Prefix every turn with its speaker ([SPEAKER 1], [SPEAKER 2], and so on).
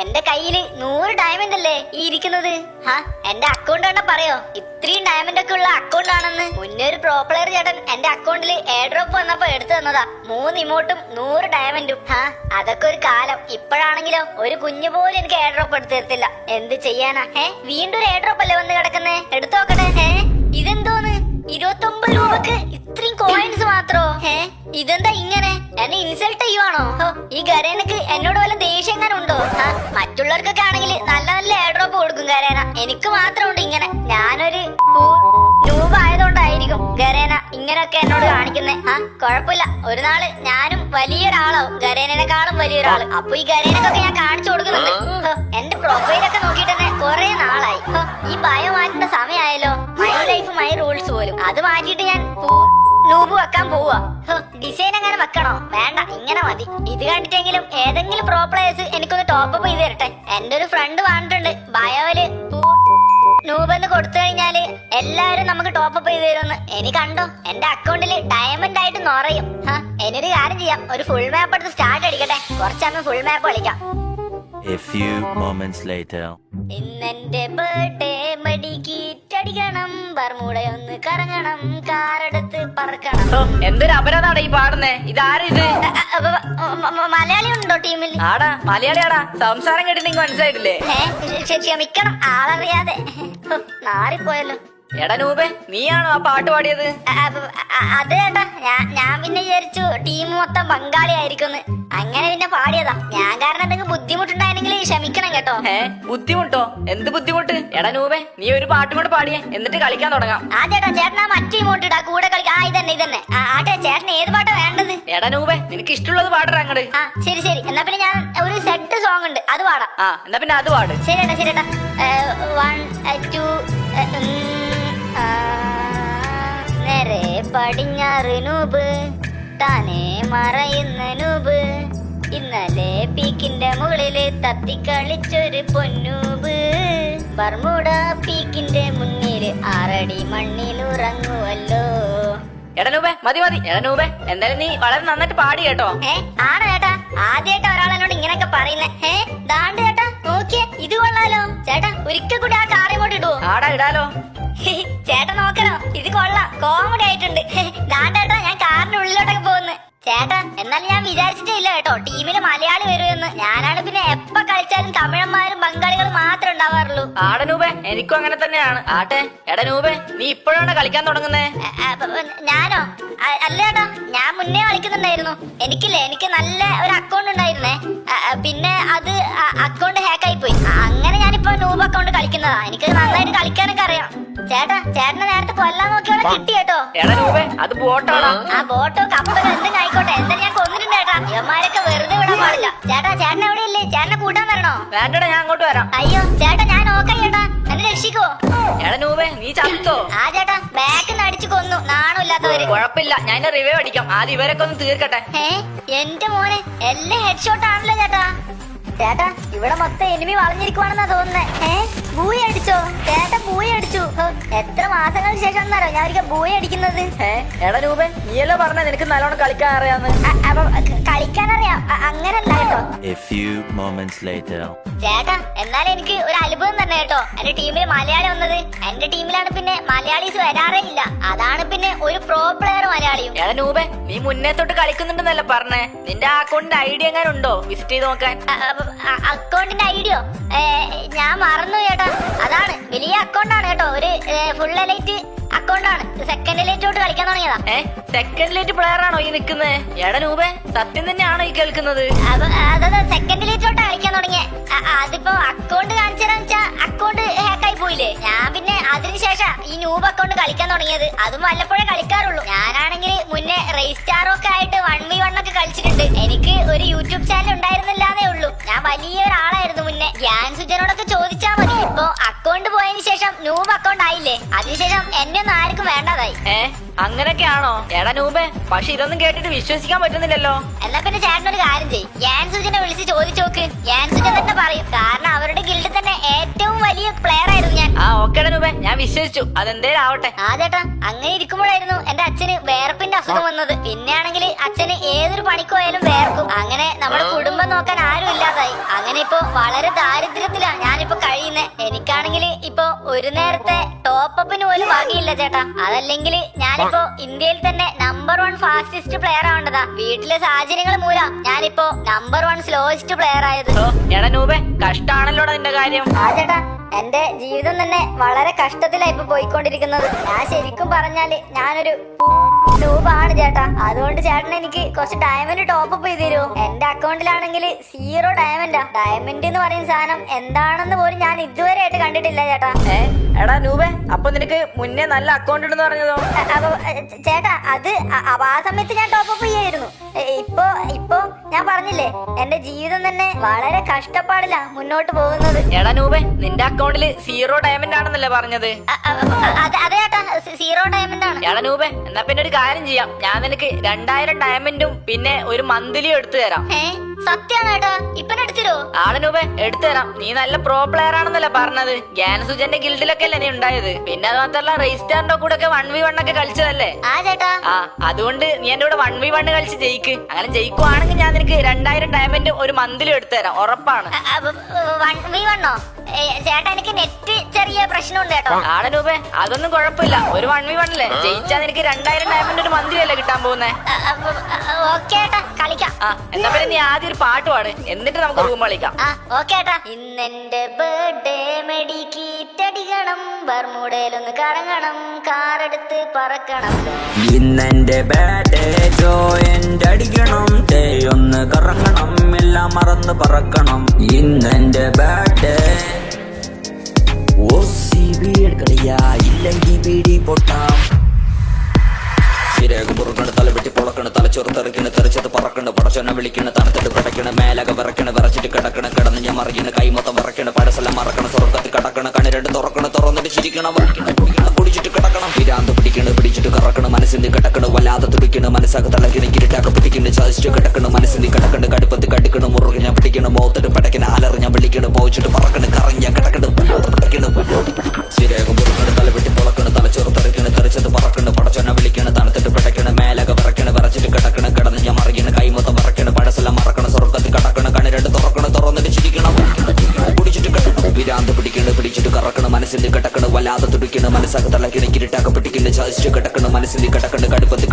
[SPEAKER 1] എന്റെ കയ്യില് 100 ഡയമണ്ട് അല്ലേ ഈ ഇരിക്കുന്നത്. എന്റെ അക്കൗണ്ട് കണ്ട പറയോ ഇത്രയും ഡയമണ്ട് ഒക്കെ ഉള്ള അക്കൗണ്ട് ആണെന്ന്. മുന്നേ ഒരു പ്രോ പ്ലെയർ ചേട്ടൻ എന്റെ അക്കൗണ്ടിൽ എയർ ഡ്രോപ്പ് വന്നപ്പോ എടുത്തു തന്നതാ. 3 ഇമോട്ടും 100 ഡയമണ്ടും. അതൊക്കെ ഒരു കാലം. ഇപ്പോഴാണെങ്കിലോ ഒരു കുഞ്ഞു പോലും എനിക്ക് എയർ ഡ്രോപ്പ് എടുത്തു തരത്തില്ല. എന്ത് ചെയ്യാനാ? വീണ്ടും ഒരു എയർ ഡ്രോപ്പ് അല്ലേ വന്ന് കിടക്കുന്നേ? എടുത്തു നോക്കട്ടെ. ഇതെന്തോന്ന് 29 രൂപക്ക് ഇത്രയും കോയിൻസ് മാത്രോ? ഇതെന്താ ഇങ്ങനെ? എന്നെ ഇൻസൾട്ട് ചെയ്യുവാണോ? ഈ ഗരേനക്ക് എന്നോട് വല്ല ദേഷ്യം എങ്ങനെ ഉണ്ടോ? മറ്റുള്ളവർക്കൊക്കെ ആണെങ്കിൽ നല്ല നല്ല എയർ ഡ്രോപ്പ് കൊടുക്കും ഗരേന. എനിക്ക് മാത്രമുണ്ട് ഇങ്ങനെ. ഞാനൊരു നൂബ് ആയതുകൊണ്ടായിരിക്കും ഗരേന ഇങ്ങനെയൊക്കെ എന്നോട് കാണിക്കുന്നേ. കുഴപ്പമില്ല, ഒരു നാള് ഞാനും വലിയൊരാളാവും, ഗരേനേക്കാളും വലിയൊരാള്. അപ്പൊ ഈ ഗരേനക്കൊക്കെ ഞാൻ കാണിച്ചു കൊടുക്കുന്നുണ്ട്. എന്റെ പ്രൊഫൈലൊക്കെ നോക്കിയിട്ട് തന്നെ കുറെ നാളായി. ഈ ഭയം മാറ്റുന്ന സമയമായല്ലോ. മൈ ലൈഫ് മൈ റൂൾസ് പോലും അത് മാറ്റിയിട്ട് ഞാൻ നൂബ് വെക്കാൻ പോവാ. ഡിസൈൻ അങ്ങനെ വെക്കണോ? വേണ്ട, ഇങ്ങനെ മതി. ഇത് കണ്ടിട്ടെങ്കിലും ഏതെങ്കിലും പ്രോ പ്ലേയേഴ്സ് എനിക്കൊന്ന് ടോപ്പ് ചെയ്ത് തരട്ടെ. എന്റെ ഒരു ഫ്രണ്ട് പറഞ്ഞിട്ടുണ്ട് ബയോയില് നൂബ് എന്ന് കൊടുത്തു കഴിഞ്ഞാല് എല്ലാവരും നമുക്ക് ടോപ്പ് ചെയ്ത് തരുമെന്ന്. എനിക്ക് കണ്ടോ എന്റെ അക്കൗണ്ടിൽ ഡയമണ്ട് ആയിട്ട് നിറയും. എനിയൊരു കാര്യം ചെയ്യാം, ഒരു ഫുൾ മാപ്പ് എടുത്ത് സ്റ്റാർട്ട് അടിക്കട്ടെ. കുറച്ചമ്മ ഫുൾ മാപ്പ് കളിക്കാം.
[SPEAKER 2] A few moments later.
[SPEAKER 1] ഇന്നെന്റെ ബർത്ത്ഡേ മടിക്കീറ്റടിക്കണം, ബർമുടയൊന്ന് കറങ്ങണം, കാറെടുത്ത് പറക്കണം.
[SPEAKER 3] എന്തൊരു അപരാധാണ് ഈ പാടുന്നേ? ഇതാരിത്?
[SPEAKER 1] മലയാളി ഉണ്ടോ ടീമിൽ?
[SPEAKER 3] ആടാ മലയാളിയാടാ. സംസാരം കേട്ടിട്ട് നിങ്ങൾക്ക് മനസ്സിലായിട്ടില്ലേ?
[SPEAKER 1] ക്ഷമിക്കണം, ആളറിയാതെ നാറിപ്പോയല്ലോ.
[SPEAKER 3] എടാ നൂബേ, നീയാണോ ആ പാട്ട് പാടിയത്?
[SPEAKER 1] അത് ചേട്ടാ, ഞാൻ പിന്നെ വിചാരിച്ചു ടീം മൊത്തം ബംഗാളി ആയിരിക്കും. അങ്ങനെ പിന്നെ പാടിയതാ. ഞാൻ കാരണം എന്തെങ്കിലും ബുദ്ധിമുട്ടുണ്ടായിരുന്നെങ്കിൽ ക്ഷമിക്കണം കേട്ടോ.
[SPEAKER 3] ബുദ്ധിമുട്ടോ? എന്ത് ബുദ്ധിമുട്ട്? എടാ നൂബേ, നീ ഒരു പാട്ടും കൂടെ പാടിയേ, എന്നിട്ട് കളിക്കാൻ തുടങ്ങാം.
[SPEAKER 1] ആ ചേട്ടാ, ചേട്ടനാ മറ്റേ ഇമോട്ട് ഇടാ, കൂടെ കളിക്കാം. ഇതന്നെ. ആട്ടെ, ചേട്ടന് ഏത് പാട്ടാ വേണ്ടത്?
[SPEAKER 3] എടാ നൂബേ, നിനക്ക് ഇഷ്ടമുള്ളത് പാടടാ അങ്ങട്.
[SPEAKER 1] ശരി. എന്നാ പിന്നെ ഞാൻ ഒരു സെറ്റ് സോങ് ഉണ്ട്, അത് പാടാം.
[SPEAKER 3] എന്നാ പിന്നെ അത് പാട്.
[SPEAKER 1] ശരിയേട്ടാ. 1 2 നേരെ പടിഞ്ഞാറ് നൂബ്, താനെ മറയുന്ന നൂബ്, ഇന്നലെ പീക്കിന്റെ മുകളില് തത്തിക്കളിച്ചൊരു പൊന്നൂബ്, ബർമുഡ പീക്കിന്റെ മുന്നില് 6 അടി മണ്ണിൽ ഉറങ്ങുവല്ലോ.
[SPEAKER 3] എടാ നൂബേ, മതി. എടാ നൂബേ, എന്തായാലും നീ വളരെ നന്നായിട്ട് പാടി കേട്ടോ.
[SPEAKER 1] ആണോ ചേട്ടാ? ആദ്യമായിട്ട് ഒരാൾ എന്നോട് ഇങ്ങനെയൊക്കെ പറയുന്നേ. ദാണ്ട് ചേട്ടാ, നോക്കിയേ, ഇത് കൊള്ളാലോ. ചേട്ടാ ഒരിക്കൽ കൂടി ആ കാർ ഇങ്ങോട്ട് ഇടുവോ?
[SPEAKER 3] ആടാ ഇടാലോ.
[SPEAKER 1] ചേട്ടാ നോക്കണോ, ഇത് കൊള്ളാം, കോമഡി ആയിട്ടുണ്ട്. ദാണ്ടേട്ടാ, ഞാൻ കാറിന്റെ ഉള്ളിലോട്ടൊക്കെ പോകുന്നു. ചേട്ടാ എന്നാലും ഞാൻ വിചാരിച്ചിട്ടേ ഇല്ല കേട്ടോ ടീമില് മലയാളി വരുമെന്ന്. ഞാനാണ് പിന്നെ എപ്പ കളിച്ചാലും തമിഴന്മാരും ബംഗാളികളും മാത്രമേ ഉണ്ടാവാറുള്ളൂ.
[SPEAKER 3] ആടനൂപേ, എനിക്കും അങ്ങനെ തന്നെയാണ്. ആട്ടെ എടനൂപേ, നീ ഇപ്പോഴാണ് കളിക്കാൻ തുടങ്ങുന്നേ?
[SPEAKER 1] ഞാനോ? അല്ല ചേട്ടാ, ഞാൻ മുന്നേ കളിക്കുന്നുണ്ടായിരുന്നു. എനിക്ക് നല്ല ഒരു അക്കൗണ്ട് ഉണ്ടായിരുന്നേ. പിന്നെ അത് അക്കൗണ്ട് ഹാക്കായി പോയി. അങ്ങനെ ഞാനിപ്പോ നൂബ് അക്കൗണ്ട് കളിക്കുന്നതാ. എനിക്ക് നന്നായിട്ട് കളിക്കാനൊക്കെ അറിയാം. ചേട്ടനെ നേരത്തെ കൊല്ലാൻ നോക്കിയോടെ കിട്ടി കേട്ടോ.
[SPEAKER 3] എടനൂപേ, അത് ബോട്ടാണോ?
[SPEAKER 1] ആ ബോട്ടോ കപ്പലോ എന്തെങ്കിലും ആയിക്കോട്ടെ, എന്തായാലും ഞാൻ കൊന്നിട്ടുണ്ട് ചേട്ടാ. ഇവന്മാരൊക്കെ വെറുതെ വിടാൻ പാടില്ല. ചേട്ടൻ എവിടെയില്ലേ? ചേട്ടനെ കൂട്ടാൻ വരണോ?
[SPEAKER 3] വേണ്ടടാ, ഞാൻ അങ്ങോട്ട് വരാം.
[SPEAKER 1] അയ്യോ ചേട്ടാ, ഞാൻ നോക്കാം ചേട്ടാ, എന്നെ രക്ഷിക്കോ?
[SPEAKER 3] എടനൂപേ, നീ ചത്തോ?
[SPEAKER 1] ആ ചേട്ടാ, ബാക്കിന്ന് അടിച്ചു കൊന്നു, നാണമില്ലാത്തവര്.
[SPEAKER 3] കുഴപ്പമില്ല, ഞാൻ റിവൈവ് അടിക്കാം. ആദ്യം ഇവരൊക്കെ ഒന്ന് തീർക്കട്ടെ.
[SPEAKER 1] എന്റെ മോനെ, എല്ലാം ഹെഡ് ഷോട്ട് ആണല്ലോ ചേട്ടാ. ചേട്ടാ, ഇവിടെ മൊത്തം എനിമി വളഞ്ഞിരിക്കുവാണെന്നാ തോന്നുന്നേ. ബൂയി അടിച്ചോ? ചേട്ടാ ബൂയി അടിച്ചു. എത്ര മാസങ്ങൾക്ക് ശേഷം എന്നാരോ ഞാൻ ഒരിക്കൽ ബൂയി അടിക്കുന്നത്.
[SPEAKER 3] എടനൂപേ, നീയല്ലോ പറഞ്ഞ നിനക്ക് നല്ലോണം കളിക്കാൻ അറിയാന്ന്.
[SPEAKER 1] കളിക്കാനറിയാം, അങ്ങനല്ല കേട്ടോ.
[SPEAKER 2] A few moments later.
[SPEAKER 1] ചേട്ടാ എന്നാലും എനിക്ക് ഒരു അത്ഭുതം തന്നെ കേട്ടോ, എന്റെ ടീമിൽ മലയാളി വന്നത്. എന്റെ ടീമിലാണ് പിന്നെ മലയാളീസ് വരാറേ ഇല്ല. അതാണ് പിന്നെ ഒരു പ്രോ പ്ലെയർ മലയാളിയും.
[SPEAKER 3] എടനൂപേ, നീ മുന്നേ തൊട്ട് കളിക്കുന്നുണ്ടെന്നല്ല പറഞ്ഞേ. നിന്റെ അക്കൗണ്ടിന്റെ ഐഡിയ എങ്ങനെ ഉണ്ടോ വിസിറ്റ് ചെയ്ത് നോക്കാൻ?
[SPEAKER 1] അക്കൗണ്ടിന്റെ ഐഡിയോ ഞാൻ മറന്നു ചേട്ടാ. അതാണ് വലിയ അക്കൗണ്ടാണ് കേട്ടോ, ഒരു ഫുൾ എലൈറ്റ് അക്കൗണ്ടാണ്. സെക്കൻഡ് എലൈറ്റോട്ട് കളിക്കാൻ തുടങ്ങിയതാ.
[SPEAKER 3] സെക്കൻഡ് ലൈറ്റ് പ്ലെയർ ആണോ ഈ നിക്കുന്നേ? എടനൂപേ, സത്യം തന്നെയാണോ ഈ കേൾക്കുന്നത്?
[SPEAKER 1] അതെ, സെക്കൻഡ് എലൈറ്റോട്ടാ കളിക്കാൻ തുടങ്ങിയ. അതിപ്പോ അക്കൗണ്ട് കാണിച്ചു തരാന്ന് വെച്ചാ അക്കൗണ്ട് ഹാക്കായി പോയില്ലേ. ഞാൻ പിന്നെ അതിനുശേഷം ഈ നൂബ് അക്കൗണ്ട് കളിക്കാൻ തുടങ്ങിയത്. അതും വല്ലപ്പോഴേ കളിക്കാറുള്ളൂ. ഞാനാണെങ്കിൽ മുന്നേ റേസ് സ്റ്റാറൊക്കെ ആയിട്ട് 1v1 ഒക്കെ കളിച്ചിട്ടുണ്ട്. എനിക്ക് ഒരു യൂട്യൂബ് ചാനൽ ഉണ്ടായിരുന്നില്ലാന്നേ ഉള്ളൂ. ഞാൻ വലിയ ഒരാളായിരുന്നു മുന്നേ. ഗ്യാൻ സുജനോടൊക്കെ ചോദിച്ചാ മതി. ഇപ്പൊ അക്കൗണ്ട് പോയതിനു ശേഷം നൂബ് അക്കൗണ്ട് ആയില്ലേ, അതിനുശേഷം എന്നെ ഒന്നും ആർക്കും വേണ്ടതായി.
[SPEAKER 3] അങ്ങനെയൊക്കെയാണോ? എടനൂപേ, പക്ഷെ ഇതൊന്നും കേട്ടിട്ട് വിശ്വസിക്കാൻ പറ്റുന്നില്ലല്ലോ.
[SPEAKER 1] എന്നാ പിന്നെ ചേട്ടനൊരു കാര്യം ചെയ്യും, ഗ്യാൻ സുജനെ വിളിച്ച് ചോദിച്ചു നോക്ക്. ഗ്യാൻ സുജൻ തന്നെ പറയും. കാരണം അവരുടെ ഗിൽഡിൽ തന്നെ ഏറ്റവും വലിയ പ്ലെയർ ആയിരുന്നു ഞാൻ.
[SPEAKER 3] ആ ഓക്കേടാ നൂബെ, ഞാൻ വിശ്വസിച്ചു. അതെന്തേലും ആവട്ടെ.
[SPEAKER 1] ആ ചേട്ടാ, അങ്ങനെ ഇരിക്കുമ്പോഴായിരുന്നു എന്റെ അച്ഛന് വേർപ്പിന്റെ അസുഖം വന്നത്. പിന്നെയാണെങ്കിൽ അച്ഛന് ഏതൊരു പണിക്കോയാലും വേർക്കും. അങ്ങനെ നമ്മുടെ കുടുംബം നോക്കാൻ ആരും ഇല്ലാതായി. അങ്ങനെ ഇപ്പൊ വളരെ ദാരിദ്ര്യത്തിലാ ഞാനിപ്പോ കഴിയുന്നേ. എനിക്കാണെങ്കിൽ ഇപ്പൊ ഒരു നേരത്തെ ടോപ്പപ്പിന് പോലും വകയില്ല ചേട്ടാ. അതല്ലെങ്കിൽ ഞാനിപ്പോ ഇന്ത്യയിൽ തന്നെ നമ്പർ 1 ഫാസ്റ്റസ്റ്റ് പ്ലെയർ ആവേണ്ടതാ. വീട്ടിലെ സാഹചര്യങ്ങൾ മൂലം ഞാനിപ്പോ നമ്പർ 1 സ്ലോവസ്റ്റ് പ്ലെയർ ആയത്.
[SPEAKER 3] ഓ എടാ നൂബെ, കഷ്ടാണല്ലോടാ നിന്റെ കാര്യം.
[SPEAKER 1] ആ ചേട്ടാ, എന്റെ ജീവിതം തന്നെ വളരെ കഷ്ടത്തിലായി ഇപ്പൊ പോയിക്കൊണ്ടിരിക്കുന്നത്. ഞാൻ ശരിക്കും പറഞ്ഞാല് ഞാനൊരു നൂബാണ് ചേട്ടാ. അതുകൊണ്ട് ചേട്ടൻ എനിക്ക് കുറച്ച് ഡയമണ്ട് ടോപ്പപ്പ് ചെയ്ത് തരുമോ? എന്റെ അക്കൗണ്ടിലാണെങ്കിൽ 0 ഡയമണ്ടാ. ഡയമണ്ട് എന്ന് പറയുന്ന സാധനം എന്താണെന്ന് പോലും ഞാൻ ഇതുവരെ ആയിട്ട് കണ്ടിട്ടില്ല ചേട്ടാ.
[SPEAKER 3] എടാ നൂബെ, അപ്പൊ നിനക്ക് മുന്നേ നല്ല അക്കൗണ്ട് ഉണ്ടെന്ന് പറഞ്ഞതോ?
[SPEAKER 1] അപ്പൊ ചേട്ടാ, അത് ആ സമയത്ത് ഞാൻ ടോപ്പപ്പ് ചെയ്യായിരുന്നു. ഇപ്പൊ ഞാൻ പറഞ്ഞില്ലേ, എന്റെ ജീവിതം തന്നെ വളരെ കഷ്ടപ്പാടിലാ മുന്നോട്ട് പോകുന്നത്.
[SPEAKER 3] എടാ നൂബെ, നിന്റെ അക്കൗണ്ടില് 0 ഡയമണ്ട് ആണെന്നല്ലേ പറഞ്ഞത്?
[SPEAKER 1] അതെ ചേട്ടാ, 0 ഡയമണ്ട് ആണ്.
[SPEAKER 3] എടാ നൂബെ, എന്നാ പിന്നെ ഒരു കാര്യം ചെയ്യാം. ഞാൻ നിനക്ക് 2000 ഡയമണ്ടും പിന്നെ ഒരു മന്ത്ലിയും എടുത്തു തരാം.
[SPEAKER 1] സത്യാണ് ചേട്ടാ, ഇപ്പൊ എടുത്തിരോ?
[SPEAKER 3] ആളെ നൂബെ, എടുത്തു തരാം. നീ നല്ല പ്രോ പ്ലെയർ ആണെന്നല്ലേ പറഞ്ഞത്? ഗ്യാൻസുജന്റെ ഗിൽഡിലൊക്കെ അല്ലേ നീ ഉണ്ടായത്? പിന്നെ അത് മാത്രല്ല റെയ്സ്റ്റാറിന്റെ കൂടെ ഒക്കെ 1v1 ഒക്കെ കളിച്ചതല്ലേ?
[SPEAKER 1] ആ ചേട്ടാ.
[SPEAKER 3] ആ അതുകൊണ്ട് നീ എന്റെ കൂടെ 1v1 കളിച്ച് ജയിക്ക്. അങ്ങനെ ജയിക്കുവാണെങ്കിൽ ഞാൻ നിനക്ക് 2000 ഡയമണ്ടും ഒരു മന്ത്ലിയും എടുത്തു തരാം, ഉറപ്പാണ്.
[SPEAKER 1] 1v1 ചേട്ടാ, എനിക്ക് നെറ്റ് ചെറിയ പ്രശ്നമുണ്ട് കേട്ടോ.
[SPEAKER 3] ആടെ രൂപേ, അതൊന്നും കുഴപ്പമില്ല. ഒരു 1v1 അല്ലേ? ജയിച്ചാ നിനക്ക് 2000 ഡയമണ്ട് ഒരു മന്ത്ലി അല്ലേ കിട്ടാൻ പോകുന്നേ?
[SPEAKER 1] ഓക്കേ ചേട്ടാ, കളിക്കാം.
[SPEAKER 3] ആ എന്നാ പിന്നെ നീ ആദ്യം ഒരു പാട്ട് പാട്, എന്നിട്ട് നമുക്ക് റൂം കളിക്കാം.
[SPEAKER 1] ഓക്കേ ചേട്ടാ. ഇന്നെന്റെ ബർത്ത്ഡേ മെഡിക്കീറ്റടിക്കണം, ബർമുടയിലൊന്ന് കറങ്ങണം, കാറെടുത്ത് പറക്കണം.
[SPEAKER 4] ഇന്നെന്റെ ബർത്ത്ഡേ ജോയിന്റ് അടിക്കണം, ഒന്ന് കറങ്ങണം, എല്ലാം മറന്ന് പറക്കണം. ഇന്നെന്റെ ബർത്ത്ഡേ എടുക്കണിയാ, ഇല്ലെങ്കിൽ ബീഡി പൊട്ടാം. ശരിയാകും പുറക്കണ്, തലവെട്ടി പൊളക്കണ്, തലച്ചോറ് തെറിക്കണ്, തെറിച്ചത് പറക്കണ്, പടച്ചൊന്നെ വിളിക്കണ്, തണുത്തിട്ട് പിടക്കണ്, മേലക വിറക്കണ്, വിറച്ചിട്ട് കിടക്കണ്, കിടന്ന് ഞാൻ മറിയണ്, കൈ മൊത്തം വിറക്കണ്, പടസെല്ലാം മറക്കണ്, സ്വർഗത്തിൽ കിടക്കണ്, കണ്ണ് രണ്ട് തുറക്കണ്, തുറന്നിട്ട് ചിരിക്കണം, കുടിച്ചിട്ട് കിടക്കണം, പിരാന്ത് പിടിക്കണ്, പിടിച്ചിട്ട് കറക്കണ്, മനസ്സിന് കിടക്കണ്, വല്ലാതെ തുടിക്കണ്, മനസ്സക തളക്കിന്, കിരിട്ടാക്ക പിടിക്കണ്, ചതിച്ചിട്ട് കിടക്കണ്, മനസ്സിന് കിടക്കണ്, കടുപ്പത്ത് കടിക്കണ്, മുറുകി ഞാൻ പിടിക്കണ്, മോത്തിട്ട് പടക്കണ്, അലറി ഞാൻ വിളിക്കണ്, പോയിച്ചിട്ട് പറക്കണ്, കറങ്ങി ഞാൻ കിടക്കണ്, പിടക്കണ്. ശരിയാകും പുറക്കണ്, തലവെട്ടി പൊളക്കണ്, തലച്ചോറ് തെറിക്കണ്, തെറിച്ചത് പറക്കണ്, പടച്ചൊന്നെ വിളിക്കണ്, തണുത്തിട്ട് പിടക്കണ്, മേലക വിറക്കണ്, വിറച്ചിട്ട് കിടക്കണ്, കിടന്ന് ഞാൻ മറിയണ്, കൈ മൊത്തം വിറക്കണ്, പടസെല്ലാം മറക്കണ്, സ്വർഗത്തിൽ കിടക്കണ്, കണ്ണ് രണ്ട് തുറക്കണ്, തുറന്നിട്ട് ചിരിക്കണം, കുടിച്ചിട്ട് കിടക്കണം, പിരാന്ത് പിടിക്കണ്, പിടിച്ചിട്ട് കറക്കണ്, മനസ്സിന് കിടക്കണ്, വല്ലാതെ തുടിക്കണ്, മനസ്സക തളക്കിന്, കിരിട്ടാക്ക പിടിക്കണ്, ചതിച്ചിട്ട് കിടക്കണ്, മനസ്സിന് കിടക്കണ്, കടുപ്പത്ത്